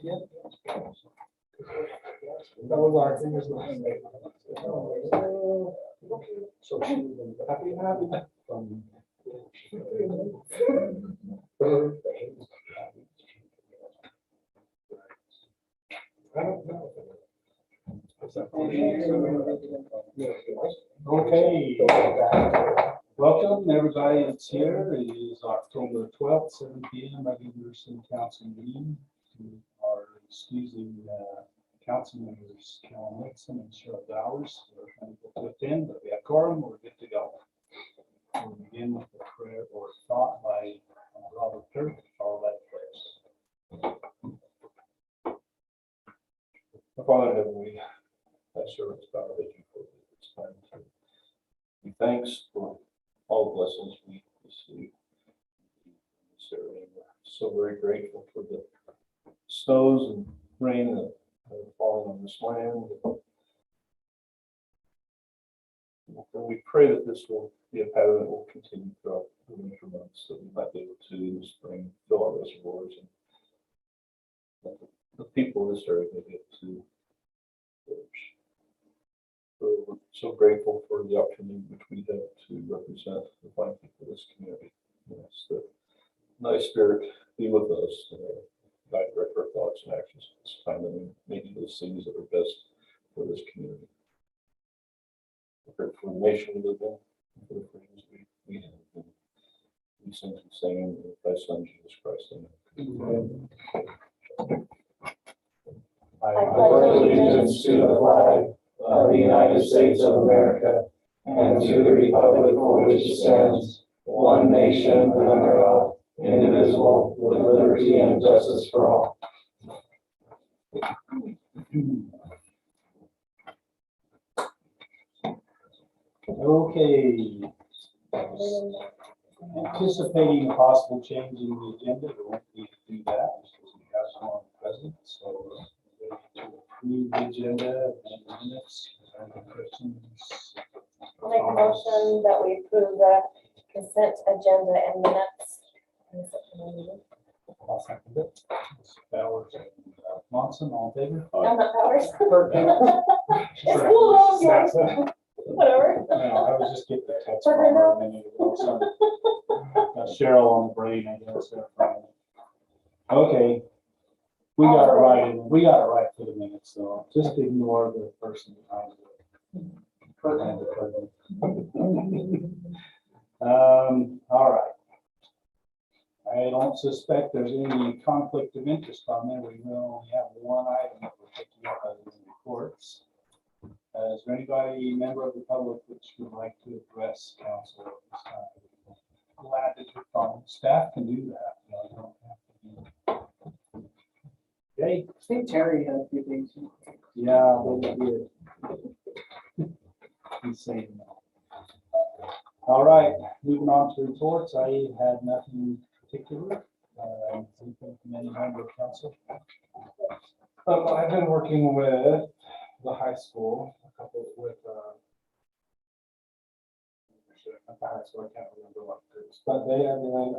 Yeah. That was our fingers. So happy. Okay. Welcome, everybody that's here. It is October 12th, 7 p.m. regular city council meeting. We are excusing council members Cal Nixon and Cheryl Dowers. We're unable to attend, but we have quorum. We're good to go. We'll begin with a prayer or thought by Robert Kirk, followed by prayers. Father in heaven, we servants bow to you for this time to give thanks for all the blessings we receive. We're so very grateful for the snows and rain that have fallen on this land. And we pray that this will be a pattern that will continue throughout the winter months, that we might be able to, in the spring, fill our reservoirs, and that the people of this area may be able to flourish. We're so grateful for the opportunity which we have to represent the fine people of this community. Yes, the nice spirit be with us, guide direct our thoughts and actions at this time, and making those things that are best for this community. For the nation we live in, for the freedoms we have. And these things we say in thy Son, Jesus Christ. Amen. I pledge allegiance to the flag of the United States of America and to the republic for which it stands, one nation under God, indivisible, with liberty and justice for all. Okay. Anticipating a possible change in the agenda, we won't need to do that because we have someone present. So we're ready to approve the agenda and minutes. Any questions? I'll make a motion that we approve the consent agenda and minutes. I'll second it. Ms. Bowers and Monson, all in favor? I'm not Powers. It's It's cool, guys. Whatever. No, I was just getting the text from her a minute ago, so. Got Cheryl on the brain, I guess. Okay. We got it right. We got it right for the minutes, so just ignore the person behind it. All right. I don't suspect there's any conflict of interest on there. We will only have one item that we're picking up as in reports. Is there anybody, member of the public, which would like to address council at this time? Glad that you're calling. Staff can do that. You don't have to be. Okay. I think Terry had a few things. Yeah, they did. He's saying no. All right, moving on to reports. I had nothing particular. Anything from any member of council? I've been working with the high school, a couple with at the high school, I can't remember what groups, but they are doing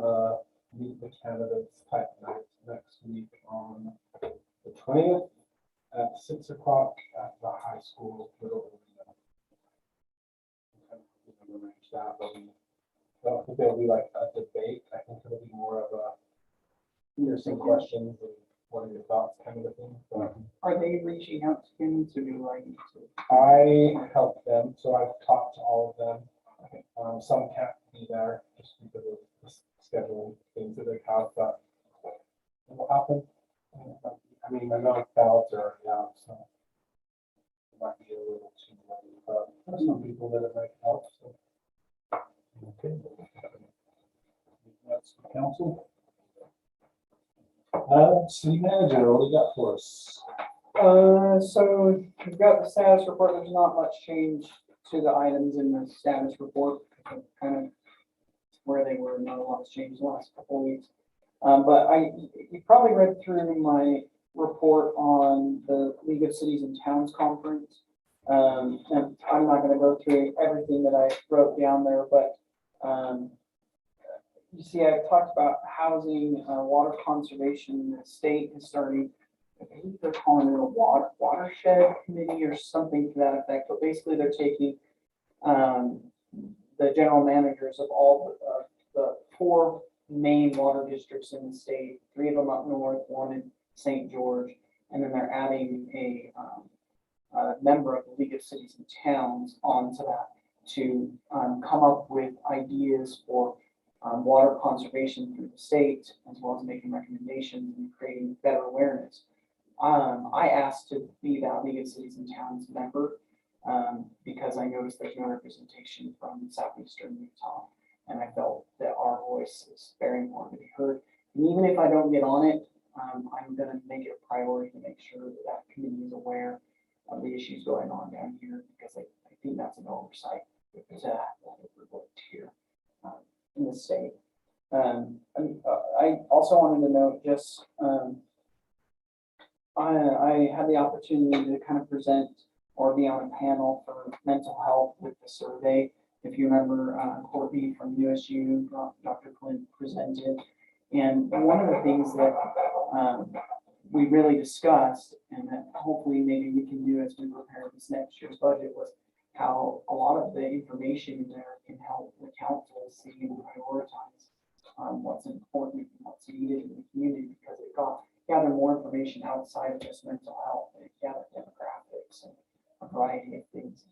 meet the candidates type night next week on the 20th at 6 o'clock at the high school little arena. I don't think it'll be like a debate. I think it'll be more of a here's some questions and what are your thoughts kind of thing. So, Are they reaching out to him to do like? I help them, so I've talked to all of them. Some can't be there just because of the scheduling things that they have, but it will happen. I mean, I know ballots are already out, so it might be a little too late, but there's some people that it might help. So. Okay. That's the council. City manager, what do you got for us? So we've got the status report. There's not much change to the items in the status report. Kind of where they were, not a lot's changed the last couple of weeks. But you probably read through my report on the League of Cities and Towns conference. And I'm not going to go through everything that I wrote down there, but you see, I've talked about housing, water conservation. The state is starting I believe they're calling it a watershed committee or something to that effect, but basically they're taking the general managers of all the four main water districts in the state, three of them up north, one in St. George, and then they're adding a member of the League of Cities and Towns onto that to come up with ideas for water conservation through the state, as well as making recommendations and creating better awareness. I asked to be that League of Cities and Towns member because I noticed there's no representation from southeastern Utah. And I felt that our voice is very important to be heard. And even if I don't get on it, I'm going to make it a priority to make sure that that committee is aware of the issues going on down here, because I think that's an oversight to have overlooked here in the state. I also wanted to note just I had the opportunity to kind of present or be on a panel for mental health with the survey. If you remember, Courtney from USU, Dr. Clint presented. And one of the things that we really discussed, and that hopefully maybe we can do as we prepare this next year's budget, was how a lot of the information in there can help the council see and prioritize what's important and what's needed in the community, because it gather more information outside of just mental health. It gathered demographics and a variety of things.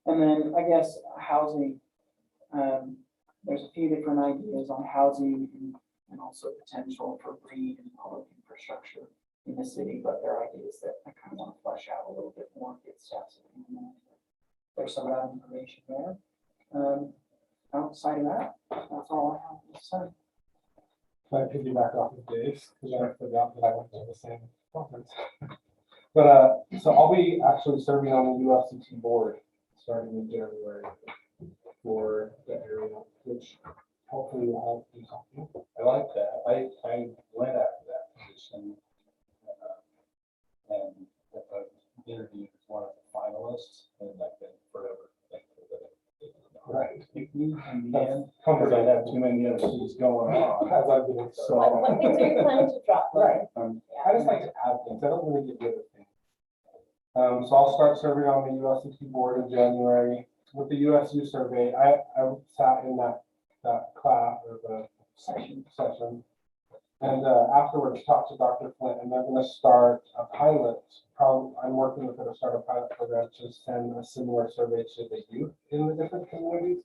And then I guess housing, there's a few different ideas on housing and also potential for breed and public infrastructure in the city, but there are ideas that I kind of want to flesh out a little bit more, get steps. There's some of that information there. Outside of that, that's all I have to say. Can I piggyback off of Dave's, because I forgot that I went to the same conference. But so I'll be actually serving on the USCT board starting in January for the area, which hopefully will help do something. I like that. I went after that position. And interviewed as one of the finalists, and I've been forever thankful that it Right. picked me in the end. Comfort. Because I have too many other things going on. As I've been, So- What things are you planning to drop? Right. I just like to add things. I don't really get rid of things. So I'll start serving on the USCT board in January. With the USU survey, I sat in that class or the session. And afterwards talked to Dr. Flint, and they're going to start a pilot. I'm working with her to start a pilot program to send a similar survey to the youth in the different communities.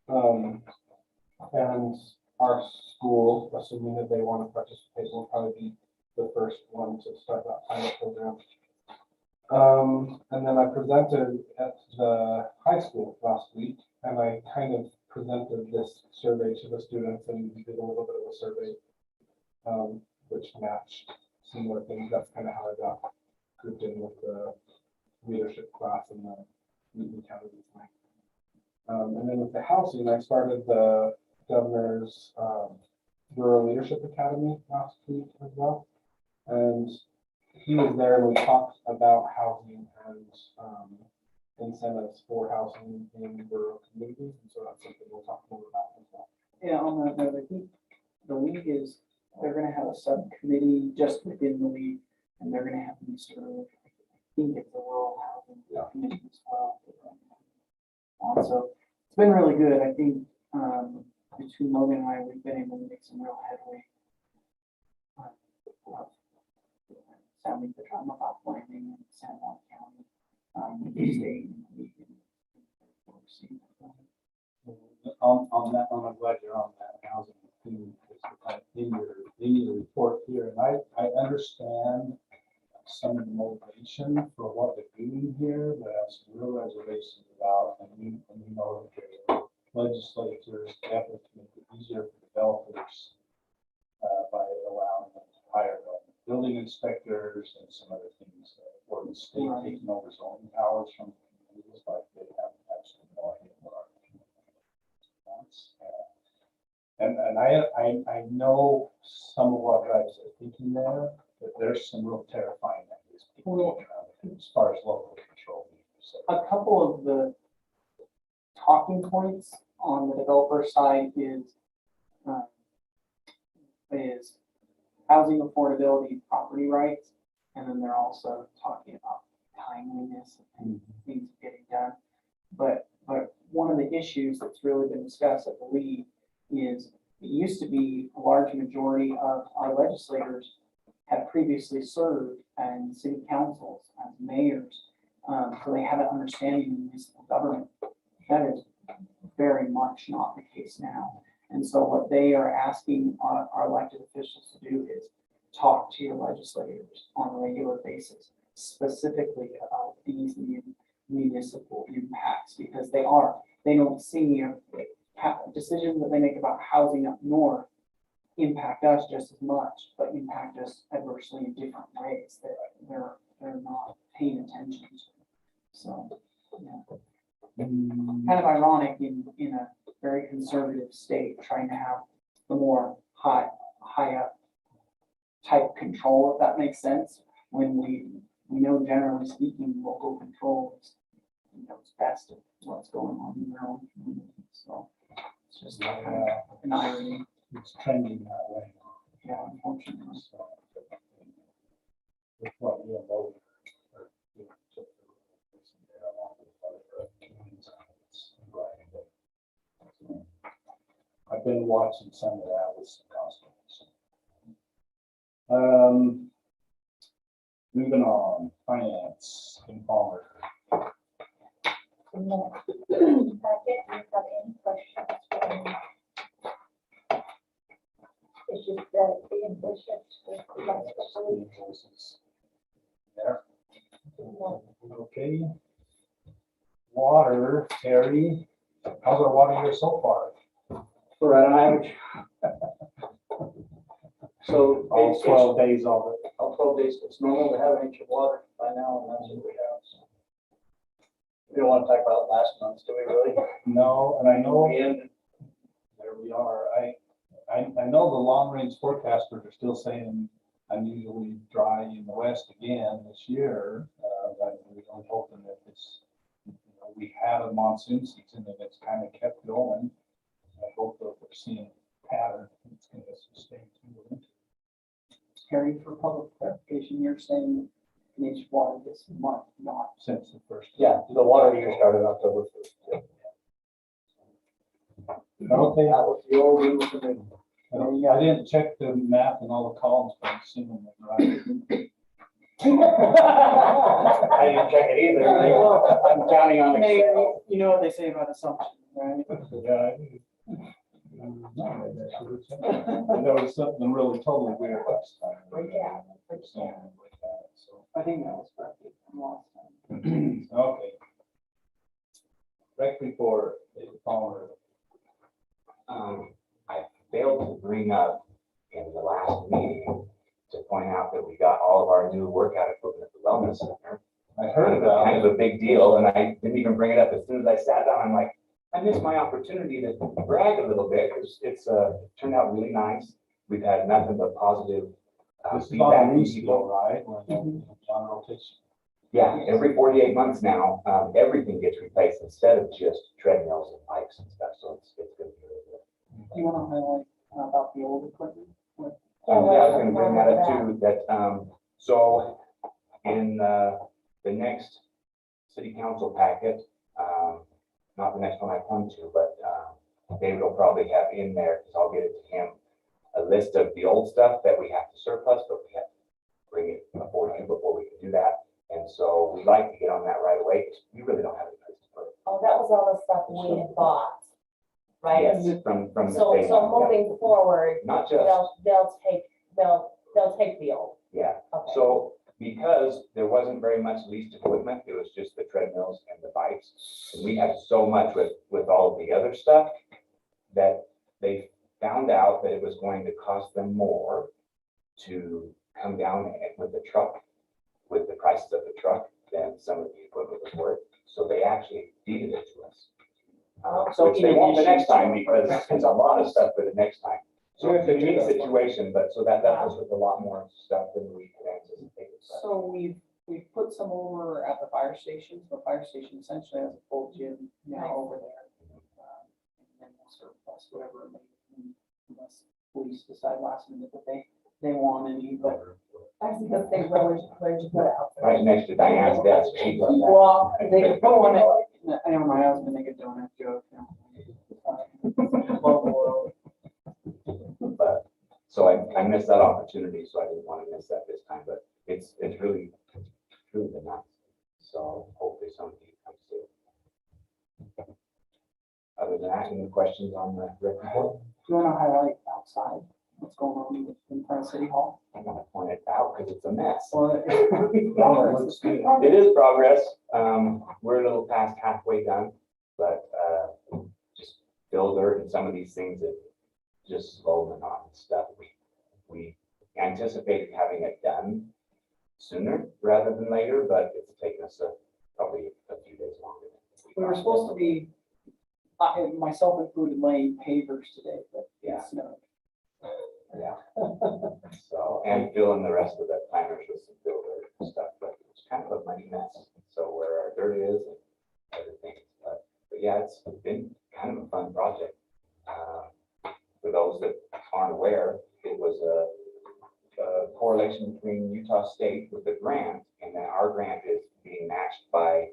And our school, assuming that they want to participate, will probably be the first one to start that pilot program. And then I presented at the high school last week, and I kind of presented this survey to the students, and we did a little bit of a survey, which matched similar things. That's kind of how I got grouped in with the leadership class and the Newton County design. And then with the housing, I started the governor's Rural Leadership Academy last week as well. And he was there and we talked about housing and incentives for housing in rural communities. And so that's something we'll talk more about as well. Yeah, on that note, I think the league they're going to have a subcommittee just within the league, and they're going to have Mr. I think it's the rural housing committee as well. So it's been really good. I think between Logan and I, we've been able to make some real headway. Sounding the drama about planning in San Juan County, the state, and the league. On that one, I'm glad you're on that housing theme, in your report here, and I understand some of the motivation for what they're doing here, but I have some real reservations about, and you know, the legislators effort to make it easier for developers by allowing them to hire building inspectors and some other things, or the state taking over zoning powers from communities, like they have absolutely no idea what our community wants. And I know some of what guys are thinking there, but there's some real terrifying ideas people going around as far as local control. So, A couple of the talking points on the developer side is housing affordability, property rights, and then they're also talking about timeliness and things getting done. But one of the issues that's really been discussed, I believe, is it used to be a large majority of our legislators had previously served in city councils as mayors. So they have an understanding of municipal government. That is very much not the case now. And so what they are asking our elected officials to do is talk to your legislators on a regular basis, specifically about these municipal impacts, because they don't see decisions that they make about housing up north impact us just as much, but impact us adversely in different ways that they're not paying attention to. So, yeah. Kind of ironic in a very conservative state, trying to have the more high up type control, if that makes sense, when we know, generally speaking, local control is best of what's going on in their own community. So it's just kind of an irony. It's trending that way. Yeah, unfortunately. So, with what you have voted, or, you know, took the rules and they're along with other communities, it's right. So, I've been watching some of that with some customers. Moving on, finance, Kim Palmer. In the packet, do you have any questions? It's just the invoices with the last couple of weeks. Invoices there. No. Okay. Water, Terry, how's our water here so far? We're at an average. So All it's 12 days of it. all 12 days, it's normal to have an inch of water by now, and that's what we have. So we don't want to talk about last month's, do we really? No, and I know, We ended, there we are. I know the long range forecasters are still saying unusually dry in the west again this year. But we're really hoping that this, we had a monsoon season and it's kind of kept going. I hope that we're seeing a pattern. It's going to sustain through the winter. Harry, for public clarification, you're saying an inch of water this month, not Since the first. yeah, the water year started October 1st. Okay. That was the old, we was the new. I didn't check the math and all the columns, but I'm assuming they're right. I didn't check it either. I'm counting on Hey, Excel. you know what they say about assumptions, right? Yeah. There was something really totally weird last time. Yeah. Something like that, so. I think that was corrected from last time. Okay. Rec report, David Palmer. I failed to bring up in the last meeting to point out that we got all of our new workout equipment at the wellness center. I heard about Kind it. of a big deal, and I didn't even bring it up. As soon as I sat down, I'm like, I missed my opportunity to brag a little bit, because it's turned out really nice. We've had nothing but positive This is feedback on a from reseal, people. right? On rotation. Yeah, every 48 months now, everything gets replaced instead of just treadmills and bikes and stuff, so it's going to be really good. Do you want to highlight about the old equipment? Yeah, I was gonna bring that up too, that, so in, the next city council packet, not the next one I come to, but, David will probably have in there, because I'll get it to him, a list of the old stuff that we have to surplus, but we have to bring it before we can do that. And so we'd like to get on that right away, because we really don't have any place to put it. Oh, that was all the stuff we had bought, right? Yes, from the. So phase one, yeah. moving forward, Not just, they'll take the old. yeah. Okay. So because there wasn't very much leased equipment, it was just the treadmills and the bikes. And we had so much with all of the other stuff that they found out that it was going to cost them more to come down with the truck, with the prices of the truck than some of the equipment was worth. So they actually deeded it to us. So Which they in won't the addition next time, to- because there's a lot of stuff for the next time. So it's a unique situation, but so that left us with a lot more stuff than we could anticipate. So we've put some over at the fire station. So the fire station essentially has a full gym now Nice. over there. And then we'll surplus whatever, unless police decide last minute that they they want any, but I was gonna say, where'd you put it out? Right next to Diane's desk. She does that. well, they could put one, I know my husband, they could donate joke. But, so I missed that opportunity, so I didn't want to miss that this time, but it's really been nice. So hopefully somebody comes to. Other than that, any questions on the report? Do you wanna highlight outside what's going on in front of City Hall? I want to point it out because it's a mess. Well, It is progress. We're a little past halfway done, but just fill dirt and some of these things that just slow monotonous stuff. We anticipated having it done sooner rather than later, but it's taken us probably a few days longer. we were supposed to be, myself included, laying pavers today, but Yeah. it's snowed. Yeah. So, and filling the rest of the planters with some fill dirt and stuff, but it's kind of a muddy mess. So where our dirt is and everything, but yeah, it's been kind of a fun project. For those that aren't aware, it was a correlation between Utah State with the grant, and then our grant is being matched by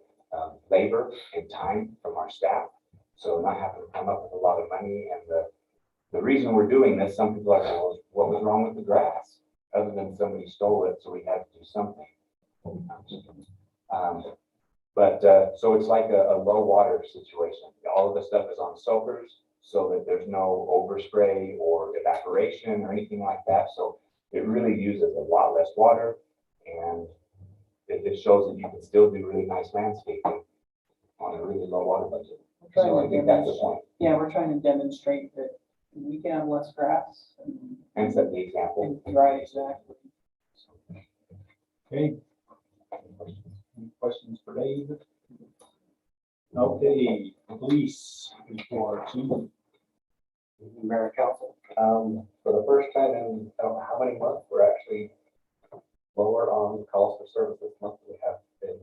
labor and time from our staff. So not having to come up with a lot of money, and the reason we're doing this, some people are like, well, what was wrong with the grass? Other than somebody stole it, so we had to do something. So it's like a low water situation. All of the stuff is on soakers so that there's no overspray or evaporation or anything like that. So it really uses a lot less water, and it shows that you can still do really nice landscaping on a really low water budget. So I think that's the point. Yeah, we're trying to demonstrate that we can have less grass And set the example. and right, exactly. Okay. Any questions for Dave? Okay, police report, Chief. Mayor and Council, for the first time in, I don't know how many months, we're actually lower on calls for service this month than we have been.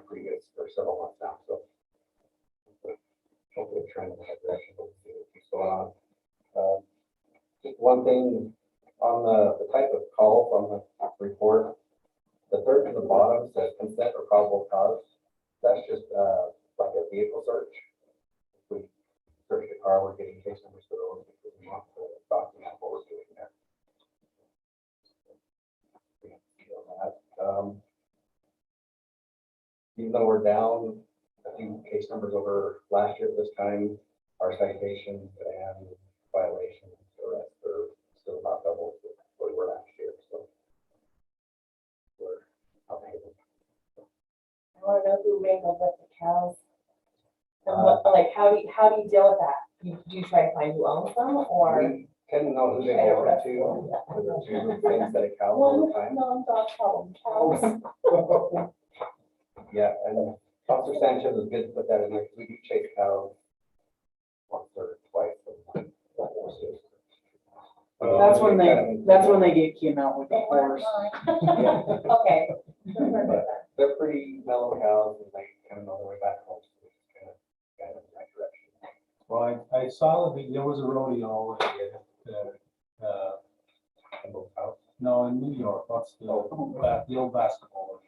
Pretty good for several months now, so. Hopefully trend in that direction, but we'll see what's going on. Just one thing on the type of call from the report, the third from the bottom says consent or probable cause. That's just like a vehicle search. If we search the car, we're getting case numbers for those because we want to document what we're doing there. Even though we're down a few case numbers over last year at this time, our citations and violations arrests are still about double what we were last year. So we're up ahead. I wanna know who wrangled with the cows. And what, like, how do you deal with that? Do you try to find who owns them, or? We tend to know who they belong to, because the two things that account all the time. Non-dog problem, cows. Yeah, and Officer Sanchez is good to put that in there, because we do chase cows once or twice a month. That's when they came out with the horse. Okay. They're pretty mellow cows, and they kind of know their way back home. So we just kind of guide them in the right direction. Well, I saw that there was a rodeo no, in New York, what's the old basketball.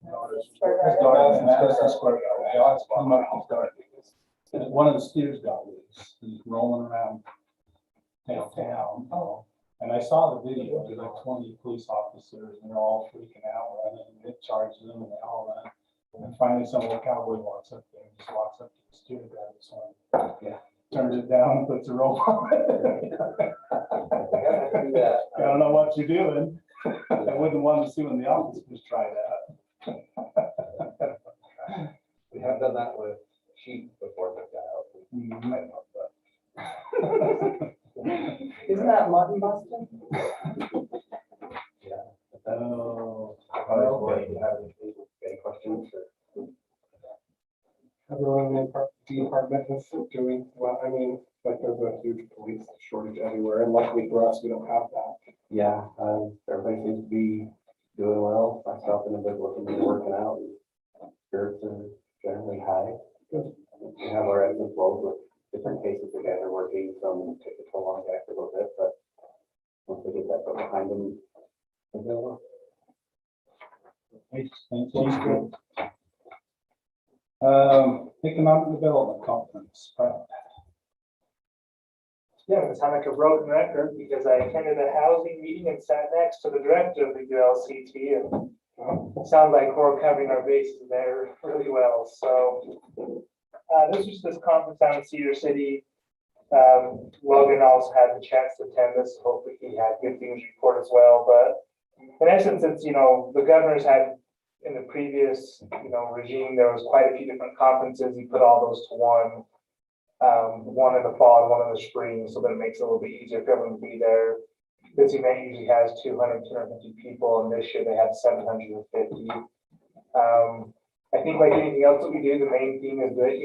Madison Square Garden. One of the steers got loose, he's rolling around downtown. And I saw the video, there's like 20 police officers, and they're all freaking out, running, and it charges them, and they all run. And finally, some little cowboy walks up there, and just walks up to the steer, grabs his horn. Yeah. Turns it down, puts a rope on it. Yeah. I don't know what you're doing. I wouldn't want to see when the officers try that. We have done that with sheep before, but Mhm. I don't know, but Isn't that mutton busting? yeah. Oh, Okay, you have any questions or? Everyone in the department is doing well. I mean, like there's a huge police shortage everywhere, and luckily for us, we don't have that. Yeah, everybody seems to be doing well. Myself and the big looking to be working out. Spirits are generally high. We have our ebbs and flows with different cases together working, some took it long back a little bit, but once we get that behind them, they'll Thanks, Steve. Economic Development Conference. Yeah, I'm gonna sound like a broken record because I attended a housing meeting and sat next to the director of the ULCT and it sounds like we're covering our bases there really well. So this was this conference down in Cedar City. Logan also had the chance to attend this. Hopefully he had good things to report as well. But in essence, it's, the governor's had in the previous, regime, there was quite a few different conferences. He put all those to one. One in the fall and one in the spring, so that it makes it a little bit easier for everyone to be there. This event usually has 200, 250 people, and this year they had 750. I think like anything else that we do, the main thing is that,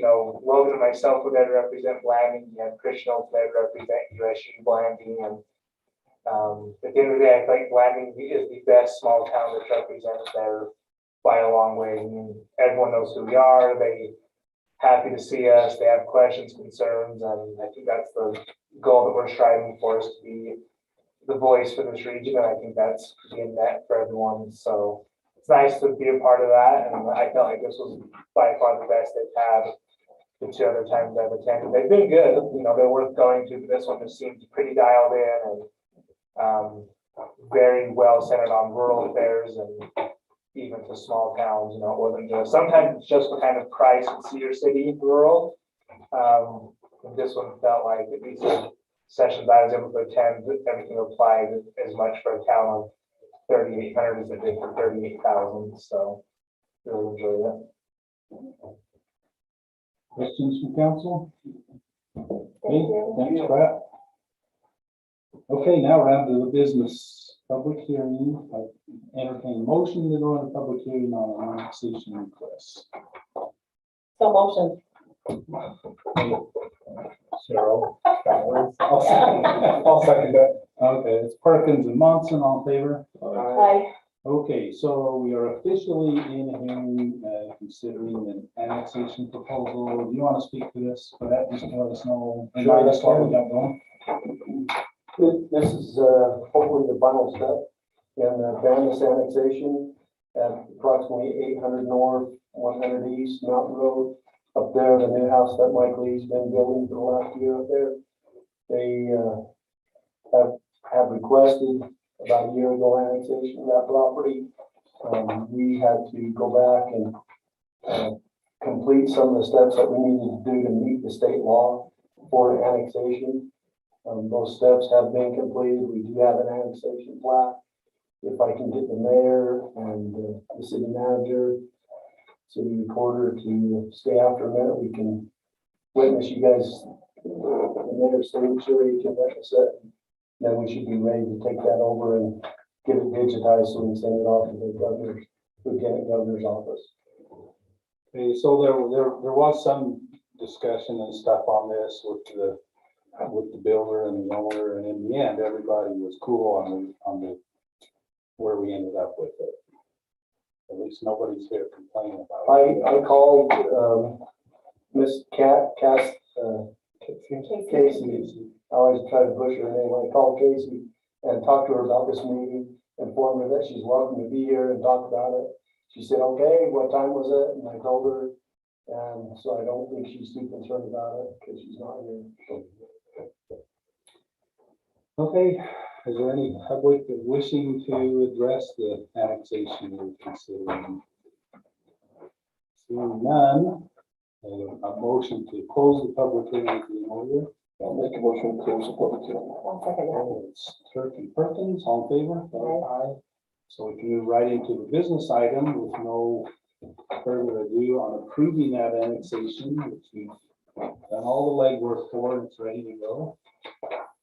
Logan and myself were there to represent Blanding. You have Christian over there to represent USU Blanding. And at the end of the day, I think Blanding is the best small town that's represented there by a long way. I mean, everyone knows who we are. They happy to see us. They have questions, concerns, and I think that's the goal that we're striving for, is to be the voice for this region. And I think that's being met for everyone. So it's nice to be a part of that. And I felt like this was by far the best they've had the two other times I've attended. They've been good, they're worth going to, but this one just seems pretty dialed in and very well centered on rural affairs and even to small towns, it wasn't just, sometimes it's just the kind of price in Cedar City rural. And this one felt like, at least the sessions I was able to attend, everything applied as much for a town of 3,800 as it did for 38,000. So really enjoyed it. Questions from council? Thank Okay, you. thanks, Brett. Okay, now we're on to the business public hearing. I entertain a motion to go into public hearing on an annexation request. So motion. Cheryl. I'll second that. Okay, it's Perkins and Monson, all in favor? Aye. Okay, so we are officially in a hearing, considering an annexation proposal. Do you want to speak to this? For that, just let us know. And Sure, that's what we that's got going. This is hopefully the final step in the Bandus annexation at approximately 800 north, 100 east Mountain Road. Up there, the new house that Mike Lee's been building for the last year up there. They have requested about a year ago annexation of that property. We had to go back and complete some of the steps that we needed to do to meet the state law for annexation. Those steps have been completed. We do have an annexation plat. If I can get the mayor and the city manager, city recorder to stay after a minute, we can witness you guys, the mayor's signature, you can witness it. Then we should be ready to take that over and get it digitized so we can send it off to the governor's, lieutenant governor's office. Okay, so there was some discussion and stuff on this with the builder and the owner, and in the end, everybody was cool on the where we ended up with it. At least nobody's here complaining about it. I called Miss Casey. I always try to butcher her name. I called Casey and talked to her about this meeting, informed her that she's welcome to be here and talk about it. She said, okay, what time was it? And I told her, and so I don't think she's too concerned about it because she's not here. Okay, is there any public wishing to address the annexation we're considering? Seeing none, a motion to close the public hearing is in order. I'll make a motion to close the public hearing. I'll second that. Oh, it's Turk and Perkins, all in favor? Aye. So we can move right into the business item with no further ado on approving that annexation, which we've done all the legwork for, and it's ready to go.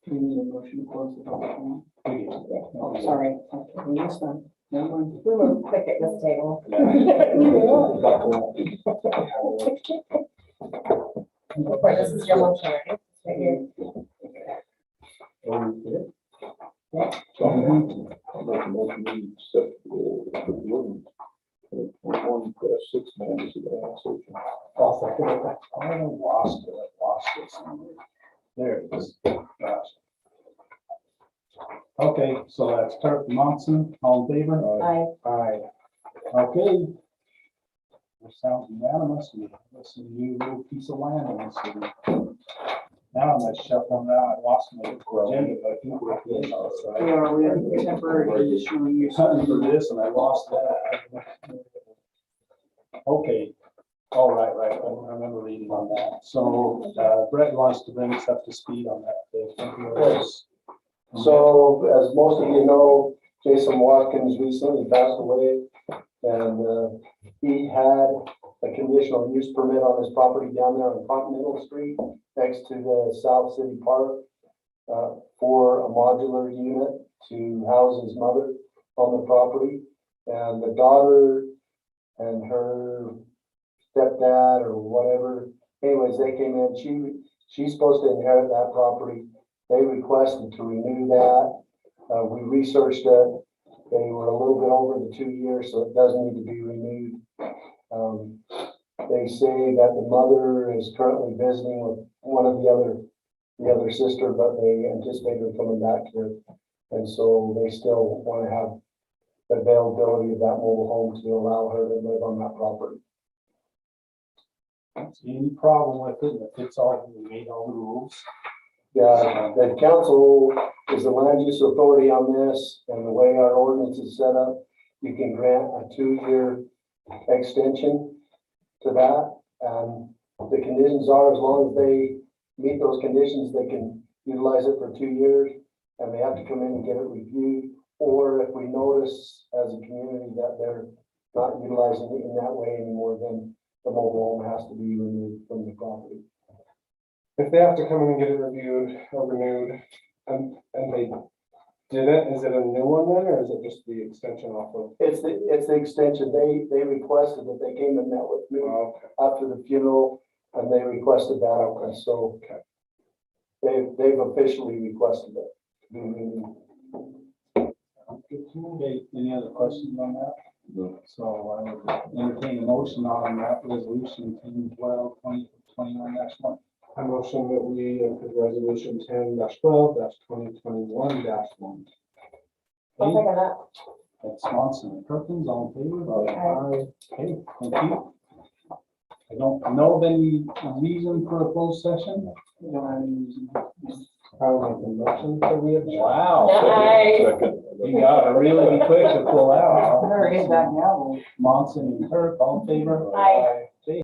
We need a motion to close the public hearing. Oh, Okay. sorry. Okay, we missed that. Never mind. We move quick at this table. Okay, this is your motion, right? Right here. I'll make a motion to accept the ordinance. 1/6 mandatory annexation. I lost it. I lost it somewhere. Okay, so that's Kirk Monson, all in favor? I, Okay. That sounds unanimous. We have this new little piece of land in this city. Now I'm gonna shut them down. I lost my agenda, but I think we're good. Yeah, we have a temporary conditional use. Hunting for this and I lost that. Okay. All right, I remember reading on that. So, Brett wants to bring us up to speed on that. Yes. So, as most of you know, Jason Watkins recently passed away, and he had a conditional use permit on his property down there on Continental Street, next to the South City Park, for a modular unit to house his mother on the property. And the daughter and her stepdad or whatever, anyways, they came in, she's supposed to inherit that property. They requested to renew that. We researched it. They were a little bit over the 2 years, so it does need to be renewed. They say that the mother is currently visiting with one of the other sister, but they anticipate her coming back here. And so they still want to have the availability of that mobile home to allow her to live on that property. See any problem with it? If it's all, we made all the rules. Yeah, the council is the land use authority on this, and the way our ordinance is set up, you can grant a 2-year extension to that. And the conditions are, as long as they meet those conditions, they can utilize it for 2 years, and they have to come in and get it reviewed. Or if we notice as a community that they're not utilizing it in that way anymore, then the mobile home has to be removed from the property. If they have to come in and get it reviewed or renewed, and they did it, is it a new one then, or is it just the extension off of? It's the extension. They requested that they came and met with me Oh, okay. after the funeral, and they requested that, and so Okay. they've officially requested it to be renewed. Okay, any other questions on that? No. So I would entertain a motion on that resolution 10/12/2021-1. I motion that we approve resolution 10-12-2021-1. I'll second that. That's Swanson and Perkins, all in favor? Aye. Okay, thank you. I don't know of any reason for a closed session. I'll make the motion that we have. Wow. Nice. You gotta really be quick to pull out. Better hit that gavel. Monson and Kirk, all in favor? Aye.